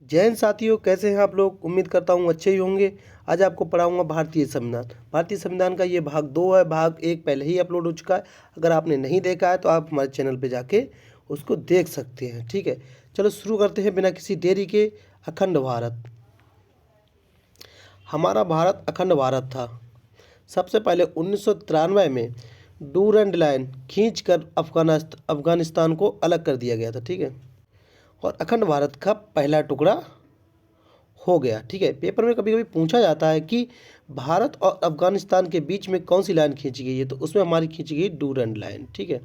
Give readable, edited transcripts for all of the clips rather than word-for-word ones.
जय हिंद साथियों, कैसे हैं आप लोग। उम्मीद करता हूँ अच्छे ही होंगे। आज आपको पढ़ाऊंगा भारतीय संविधान। भारतीय संविधान का ये भाग 2 है। भाग 1 पहले ही अपलोड हो चुका है। अगर आपने नहीं देखा है तो आप हमारे चैनल पे जाके उसको देख सकते हैं। ठीक है, चलो शुरू करते हैं बिना किसी देरी के। अखंड भारत। हमारा भारत अखंड भारत था। सबसे पहले 1993 में डूरंड लाइन खींचकर अफगानिस्तान को अलग कर दिया गया था। ठीक है, और अखंड भारत का पहला टुकड़ा हो गया। ठीक है, पेपर में कभी कभी पूछा जाता है कि भारत और अफगानिस्तान के बीच में कौन सी लाइन खींची गई है, तो उसमें हमारी खींची गई डूरंड लाइन। ठीक है,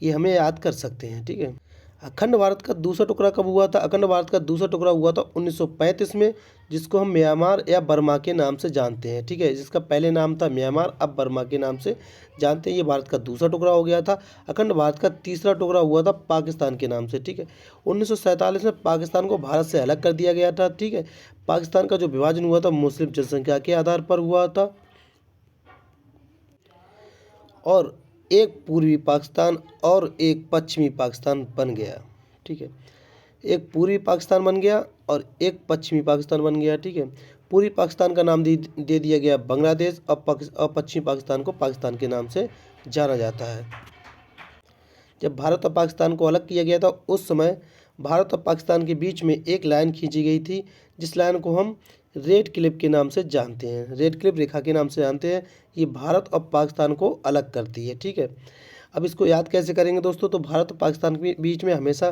ये हमें याद कर सकते हैं। ठीक है, अखंड भारत का दूसरा टुकड़ा कब हुआ था। अखंड भारत का दूसरा टुकड़ा हुआ था 1935 में, जिसको हम म्यांमार या बर्मा के नाम से जानते हैं। ठीक है, जिसका पहले नाम था म्यांमार, अब बर्मा के नाम से जानते हैं। ये भारत का दूसरा टुकड़ा हो गया था। अखंड भारत का तीसरा टुकड़ा हुआ था पाकिस्तान के नाम से। ठीक है, 1947 में पाकिस्तान को भारत से अलग कर दिया गया था। ठीक है, पाकिस्तान का जो विभाजन हुआ था मुस्लिम जनसंख्या के आधार पर हुआ था, और एक पूर्वी पाकिस्तान और एक पश्चिमी पाकिस्तान बन गया। ठीक है, एक पूर्वी पाकिस्तान बन गया और एक पश्चिमी पाकिस्तान बन गया। ठीक है, पूर्वी पाकिस्तान का नाम दे दिया गया बांग्लादेश, और पश्चिमी पाकिस्तान को पाकिस्तान के नाम से जाना जाता है। जब भारत और पाकिस्तान को अलग किया गया था उस समय भारत और पाकिस्तान के बीच में एक लाइन खींची गई थी, जिस लाइन को हम रेड क्लिप के नाम से जानते हैं। रेड क्लिप रेखा के नाम से जानते हैं। ये भारत और पाकिस्तान को अलग करती है। ठीक है, अब इसको याद कैसे करेंगे दोस्तों। तो भारत और पाकिस्तान के बीच में हमेशा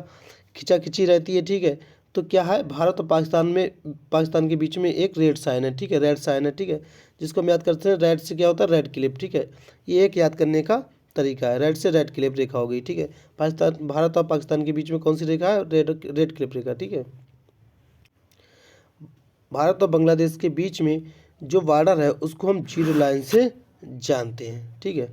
खिंचाखिंची रहती है। ठीक है, तो क्या है, भारत और पाकिस्तान के बीच में एक रेड साइन है। ठीक है, रेड साइन है। ठीक है, जिसको हम याद करते हैं रेड से क्या होता है, रेड क्लिप। ठीक है, ये एक याद करने का तरीका है। रेड से रेड क्लिप रेखा हो गई। ठीक है, भारत और पाकिस्तान के बीच में कौन सी रेखा है, रेड क्लिप रेखा। ठीक है, भारत और बांग्लादेश के बीच में जो बॉर्डर है उसको हम जीरो लाइन से जानते हैं। ठीक है,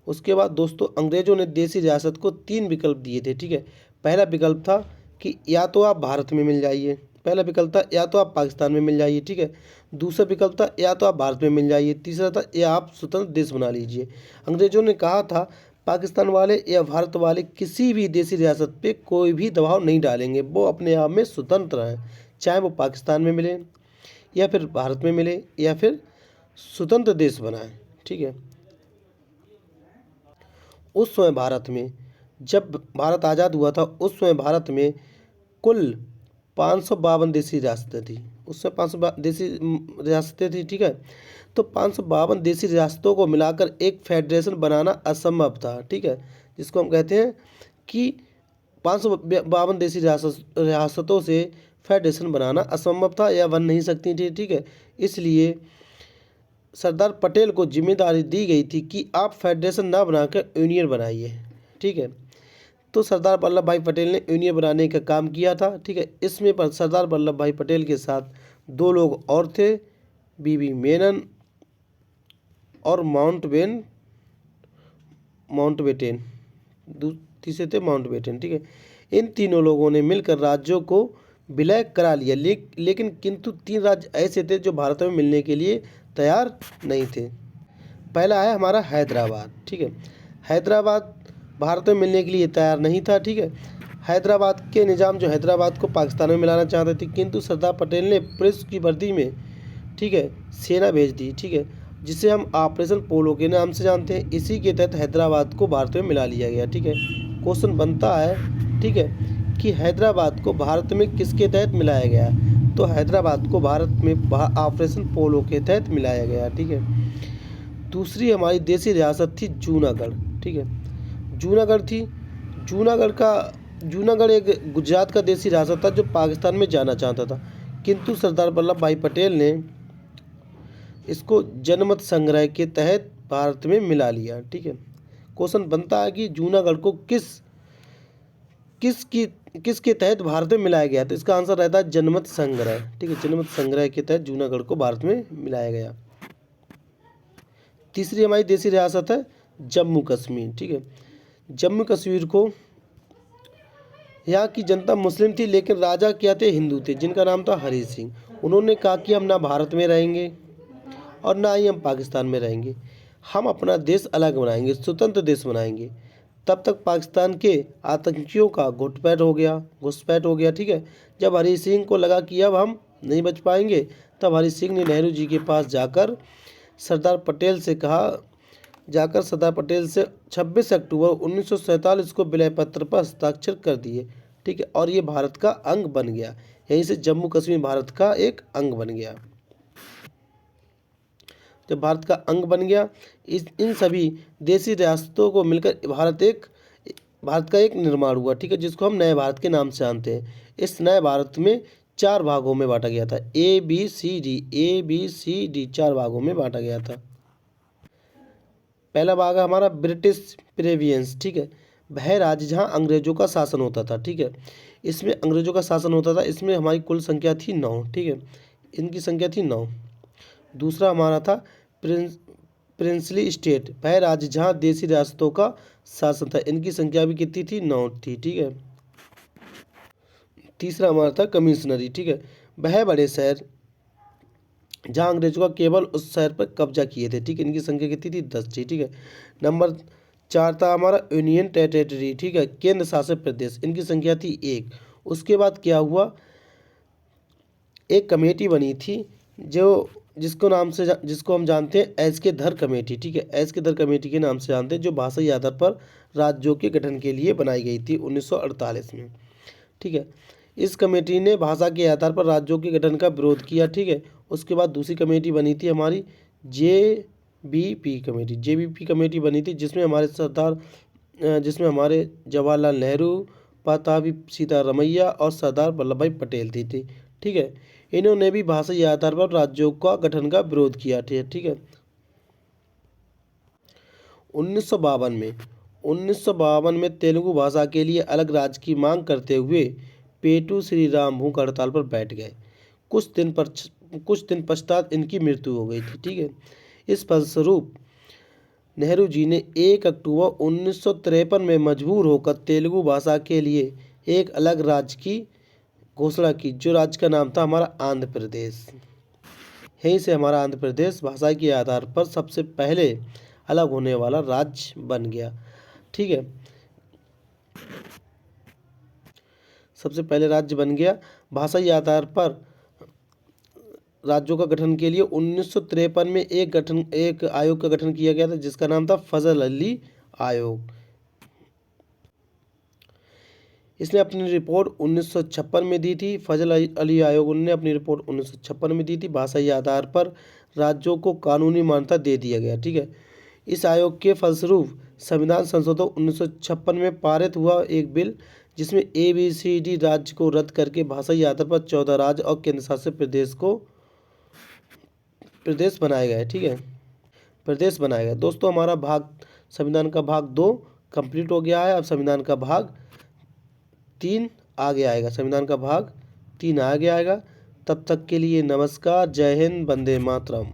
उसके बाद दोस्तों अंग्रेजों ने देशी रियासत को 3 विकल्प दिए थे। ठीक है, पहला विकल्प था कि या तो आप भारत में मिल जाइए, पहला विकल्प था या तो आप पाकिस्तान में मिल जाइए। ठीक है, दूसरा विकल्प था या तो आप भारत में मिल जाइए, तीसरा था या आप स्वतंत्र देश बना लीजिए। अंग्रेजों ने कहा था पाकिस्तान वाले या भारत वाले किसी भी देशी रियासत पे कोई भी दबाव नहीं डालेंगे, वो अपने आप में स्वतंत्र हैं, चाहे वो पाकिस्तान में मिले या फिर भारत में मिले या फिर स्वतंत्र देश बनाए। ठीक है, उस समय भारत में, जब भारत आज़ाद हुआ था उस समय भारत में कुल 552 देशी रियासतें थी। उस समय 500 देशी रियासतें थी। ठीक है, तो 552 देशी रियासतों को मिलाकर एक फेडरेशन बनाना असंभव था। ठीक है, जिसको हम कहते हैं कि 552 देशी रियासतों से फेडरेशन बनाना असंभव था या बन नहीं सकती थी। ठीक है, इसलिए सरदार पटेल को जिम्मेदारी दी गई थी कि आप फेडरेशन ना बनाकर यूनियन बनाइए। ठीक है, तो सरदार वल्लभ भाई पटेल ने यूनियन बनाने का काम किया था। ठीक है, इसमें पर सरदार वल्लभ भाई पटेल के साथ 2 लोग और थे, बीबी मेनन और माउंटबेटन। तीसरे थे माउंटबेटन। ठीक है, इन तीनों लोगों ने मिलकर राज्यों को विलय करा लिया। लेकिन किंतु 3 राज्य ऐसे थे जो भारत में मिलने के लिए तैयार नहीं थे। पहला है हमारा हैदराबाद। ठीक है, हैदराबाद भारत में मिलने के लिए तैयार नहीं था। ठीक है, हैदराबाद के निज़ाम जो हैदराबाद को पाकिस्तान में मिलाना चाहते थे, किंतु सरदार पटेल ने पुलिस की वर्दी में, ठीक है, सेना भेज दी। ठीक है, जिसे हम ऑपरेशन पोलो के नाम से जानते हैं। इसी के तहत हैदराबाद को भारत में मिला लिया गया। ठीक है, क्वेश्चन बनता है, ठीक है, कि हैदराबाद को भारत में किसके तहत मिलाया गया, तो हैदराबाद को भारत में ऑपरेशन पोलो के तहत मिलाया गया। ठीक है, दूसरी हमारी देशी रियासत थी जूनागढ़। ठीक है, जूनागढ़ थी। जूनागढ़ एक गुजरात का देशी रियासत था जो पाकिस्तान में जाना चाहता था, किंतु सरदार वल्लभ भाई पटेल ने इसको जनमत संग्रह के तहत भारत में मिला लिया। ठीक है, क्वेश्चन बनता है कि जूनागढ़ को किसके तहत भारत में मिलाया गया, तो इसका आंसर रहता है जनमत संग्रह। ठीक है, जनमत संग्रह के तहत जूनागढ़ को भारत में मिलाया गया। तीसरी हमारी देशी रियासत है जम्मू कश्मीर। ठीक है, जम्मू कश्मीर को, यहाँ की जनता मुस्लिम थी लेकिन राजा क्या थे, हिंदू थे, जिनका नाम था हरी सिंह। उन्होंने कहा कि हम ना भारत में रहेंगे और ना ही हम पाकिस्तान में रहेंगे, हम अपना देश अलग बनाएंगे, स्वतंत्र देश बनाएंगे। तब तक पाकिस्तान के आतंकियों का घुसपैठ हो गया। ठीक है। जब हरी सिंह को लगा कि अब हम नहीं बच पाएंगे, तब हरी सिंह ने नेहरू जी के पास सरदार पटेल से 26 अक्टूबर 1947 को विलय पत्र पर हस्ताक्षर कर दिए। ठीक है। और ये भारत का अंग बन गया। यहीं से जम्मू कश्मीर भारत का एक अंग बन गया। जब भारत का अंग बन गया, इन सभी देशी रियासतों को मिलकर भारत का एक निर्माण हुआ। ठीक है। जिसको हम नए भारत के नाम से जानते हैं। इस नए भारत में 4 भागों में बांटा गया था। ABCD 4 भागों में बांटा गया था। पहला भाग है हमारा ब्रिटिश प्रेवियंस। ठीक है। वह राज्य जहाँ अंग्रेजों का शासन होता था। ठीक है। इसमें अंग्रेजों का शासन होता था। इसमें हमारी कुल संख्या थी 9। ठीक है। इनकी संख्या थी 9। दूसरा हमारा था प्रिंसली स्टेट, वह राज्य जहाँ देशी रियासतों का शासन था। इनकी संख्या भी कितनी थी? 9 थी। ठीक है। तीसरा हमारा था कमिश्नरी। ठीक है। वह बड़े शहर जहाँ अंग्रेजों का केवल उस शहर पर कब्जा किए थे। ठीक है। इनकी संख्या कितनी थी? 10 थी। ठीक है। नंबर 4 था हमारा यूनियन टेरिटरी। ठीक है। केंद्र शासित प्रदेश। इनकी संख्या थी 1। उसके बाद क्या हुआ, एक कमेटी बनी थी जिसको हम जानते हैं एस के धर कमेटी। ठीक है। एस के धर कमेटी के नाम से जानते हैं, जो भाषाई आधार पर राज्यों के गठन के लिए बनाई गई थी 1948 में। ठीक है। इस कमेटी ने भाषा के आधार पर राज्यों के गठन का विरोध किया। ठीक है। उसके बाद दूसरी कमेटी बनी थी हमारी JBP कमेटी बनी थी, जिसमें हमारे जवाहरलाल नेहरू, पताभी सीतारमैया और सरदार वल्लभ भाई पटेल थी। ठीक है। इन्होंने भी भाषाई आधार पर राज्यों का गठन का विरोध किया। ठीक है। 1952 में तेलुगु भाषा के लिए अलग राज्य की मांग करते हुए पेटू श्री राम भूख हड़ताल पर बैठ गए। कुछ दिन पश्चात इनकी मृत्यु हो गई थी। ठीक है। इस फलस्वरूप नेहरू जी ने 1 अक्टूबर 1953 में मजबूर होकर तेलुगु भाषा के लिए एक अलग राज्य की घोषणा की, जो राज्य का नाम था हमारा आंध्र प्रदेश। यहीं से हमारा आंध्र प्रदेश भाषा के आधार पर सबसे पहले अलग होने वाला राज्य बन गया। ठीक है। सबसे पहले राज्य बन गया। भाषाई आधार पर राज्यों का गठन के लिए 1953 में एक आयोग का गठन किया गया था, जिसका नाम था फजल अली आयोग। इसने अपनी रिपोर्ट 1956 में दी थी। फजल अली आयोग ने अपनी रिपोर्ट 1956 में दी थी। भाषाई आधार पर राज्यों को कानूनी मान्यता दे दिया गया। ठीक है। इस आयोग के फलस्वरूप संविधान संशोधन 1956 में पारित हुआ एक बिल, जिसमें ABCD राज्य को रद्द करके भाषाई आधार पर 14 राज्य और केंद्र शासित प्रदेश बनाए गए। ठीक है। प्रदेश बनाए गए। दोस्तों, हमारा संविधान का भाग 2 कंप्लीट हो गया है। अब संविधान का भाग 3 आगे आएगा। संविधान का भाग 3 आगे आएगा। तब तक के लिए नमस्कार। जय हिंद। वंदे मातरम।